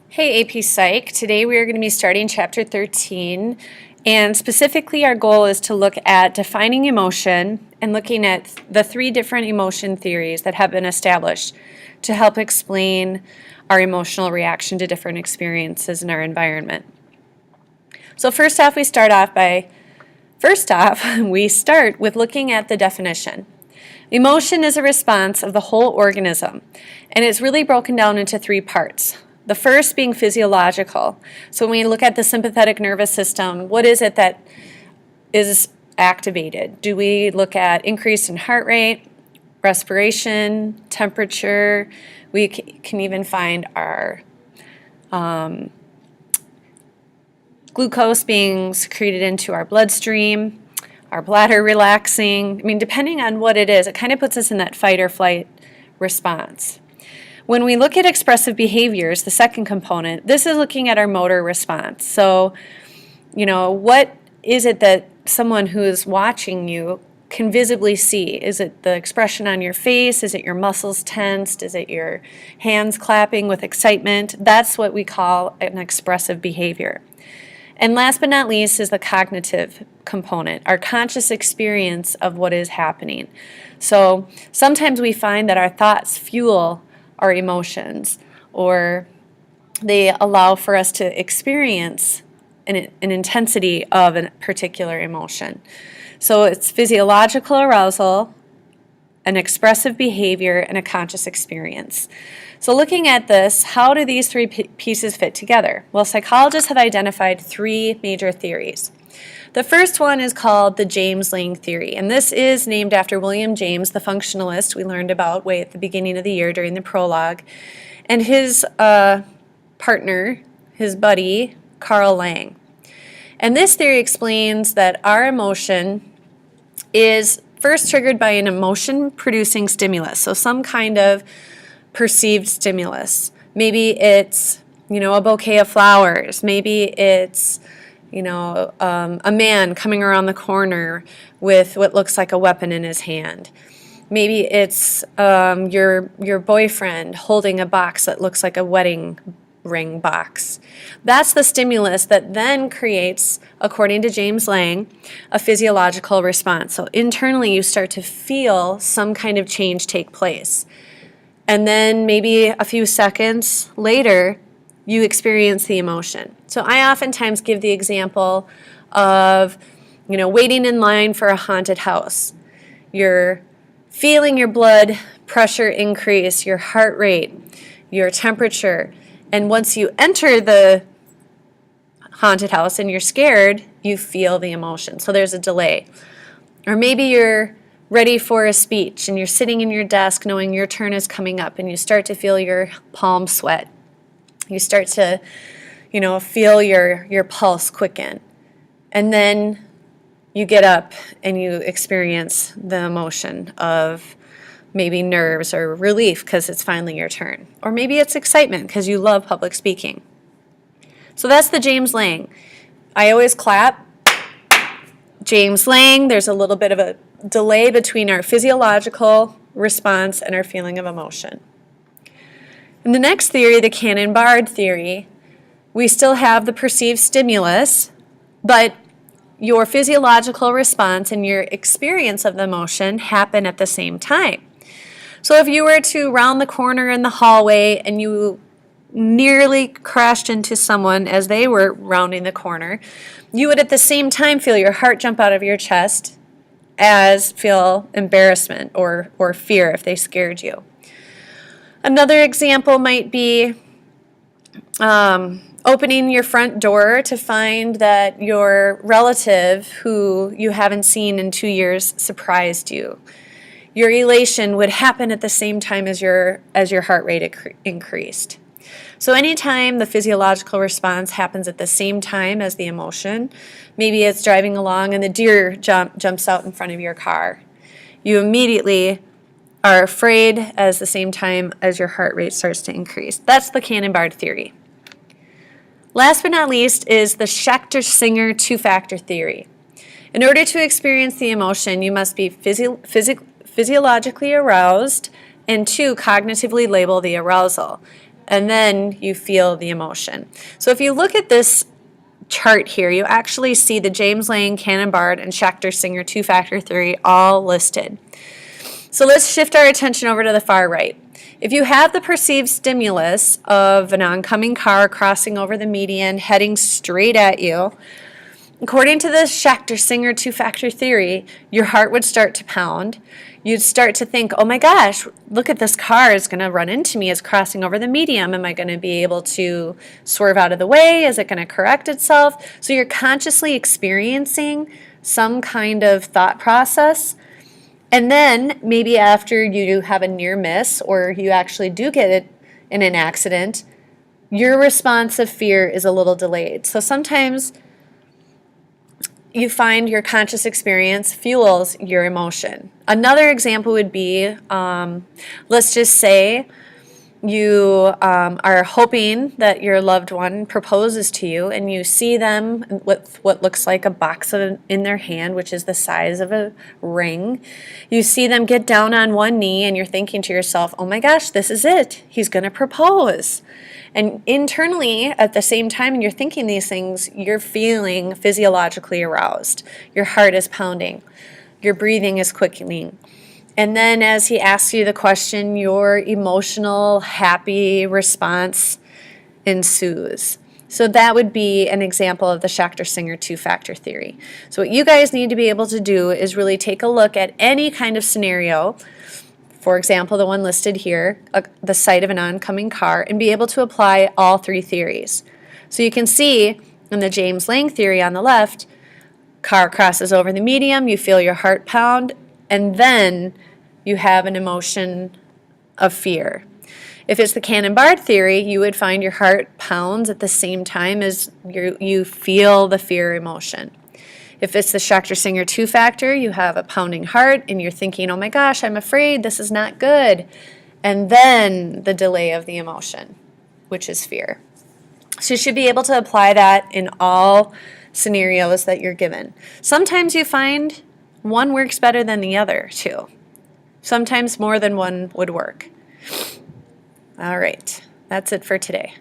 Hey AP Psych, today we are going to be starting chapter 13, and specifically our goal is to look at defining emotion and looking at the three different emotion theories that have been established to help explain our emotional reaction to different experiences in our environment. So first off, we start with looking at the definition. Emotion is a response of the whole organism, and it's really broken down into three parts. The first being physiological. So when we look at the sympathetic nervous system, what is it that is activated? Do we look at increase in heart rate, respiration, temperature? We can even find our glucose being secreted into our bloodstream, our bladder relaxing. I mean, depending on what it is, it kind of puts us in that fight or flight response. When we look at expressive behaviors, the second component, this is looking at our motor response. So, what is it that someone who is watching you can visibly see? Is it the expression on your face? Is it your muscles tensed? Is it your hands clapping with excitement? That's what we call an expressive behavior. And last but not least is the cognitive component, our conscious experience of what is happening. So sometimes we find that our thoughts fuel our emotions, or they allow for us to experience an intensity of a particular emotion. So it's physiological arousal, an expressive behavior, and a conscious experience. So looking at this, how do these three pieces fit together? Well, psychologists have identified three major theories. The first one is called the James-Lange theory, and this is named after William James, the functionalist we learned about way at the beginning of the year during the prologue, and his partner, his buddy, Carl Lang. And this theory explains that our emotion is first triggered by an emotion-producing stimulus, so some kind of perceived stimulus. Maybe it's, a bouquet of flowers. Maybe it's a man coming around the corner with what looks like a weapon in his hand. Maybe it's your boyfriend holding a box that looks like a wedding ring box. That's the stimulus that then creates, according to James Lange, a physiological response. So internally you start to feel some kind of change take place. And then maybe a few seconds later, you experience the emotion. So I oftentimes give the example of, waiting in line for a haunted house. You're feeling your blood pressure increase, your heart rate, your temperature, and once you enter the haunted house and you're scared, you feel the emotion. So there's a delay. Or maybe you're ready for a speech and you're sitting in your desk knowing your turn is coming up and you start to feel your palms sweat. You start to, feel your pulse quicken. And then you get up and you experience the emotion of maybe nerves or relief because it's finally your turn. Or maybe it's excitement because you love public speaking. So that's the James Lange. I always clap. James Lange, there's a little bit of a delay between our physiological response and our feeling of emotion. In the next theory, the Cannon-Bard theory, we still have the perceived stimulus, but your physiological response and your experience of the emotion happen at the same time. So if you were to round the corner in the hallway and you nearly crashed into someone as they were rounding the corner, you would at the same time feel your heart jump out of your chest as feel embarrassment or fear if they scared you. Another example might be opening your front door to find that your relative who you haven't seen in 2 years surprised you. Your elation would happen at the same time as your heart rate increased. So anytime the physiological response happens at the same time as the emotion, maybe it's driving along and the deer jumps out in front of your car, you immediately are afraid at the same time as your heart rate starts to increase. That's the Cannon-Bard theory. Last but not least is the Schechter-Singer two-factor theory. In order to experience the emotion, you must be physiologically aroused and 2, cognitively label the arousal. and then you feel the emotion. So if you look at this chart here, you actually see the James Lange, Cannon-Bard, and Schachter-Singer two-factor theory all listed. So let's shift our attention over to the far right. If you have the perceived stimulus of an oncoming car crossing over the median, heading straight at you, according to the Schachter-Singer two-factor theory, your heart would start to pound. You'd start to think, oh my gosh, look at this car is going to run into me. It's crossing over the median. Am I going to be able to swerve out of the way? Is it going to correct itself? So you're consciously experiencing some kind of thought process. And then maybe after you have a near miss or you actually do get it in an accident, your response of fear is a little delayed. So sometimes you find your conscious experience fuels your emotion. Another example would be, let's just say you are hoping that your loved one proposes to you and you see them with what looks like a box in their hand, which is the size of a ring. You see them get down on one knee and you're thinking to yourself, oh my gosh, this is it. He's going to propose. And internally, at the same time you're thinking these things, you're feeling physiologically aroused. Your heart is pounding. Your breathing is quickening. And then as he asks you the question, your emotional, happy response ensues. So that would be an example of the Schachter-Singer two-factor theory. So what you guys need to be able to do is really take a look at any kind of scenario, for example, the one listed here, the sight of an oncoming car, and be able to apply all three theories. So you can see in the James Lange theory on the left, car crosses over the median, you feel your heart pound, and then you have an emotion of fear. If it's the Cannon-Bard theory, you would find your heart pounds at the same time as you feel the fear emotion. If it's the Schachter-Singer two-factor, you have a pounding heart and you're thinking, oh my gosh, I'm afraid, this is not good. And then the delay of the emotion, which is fear. So you should be able to apply that in all scenarios that you're given. Sometimes you find one works better than the other too. Sometimes more than one would work. All right, that's it for today.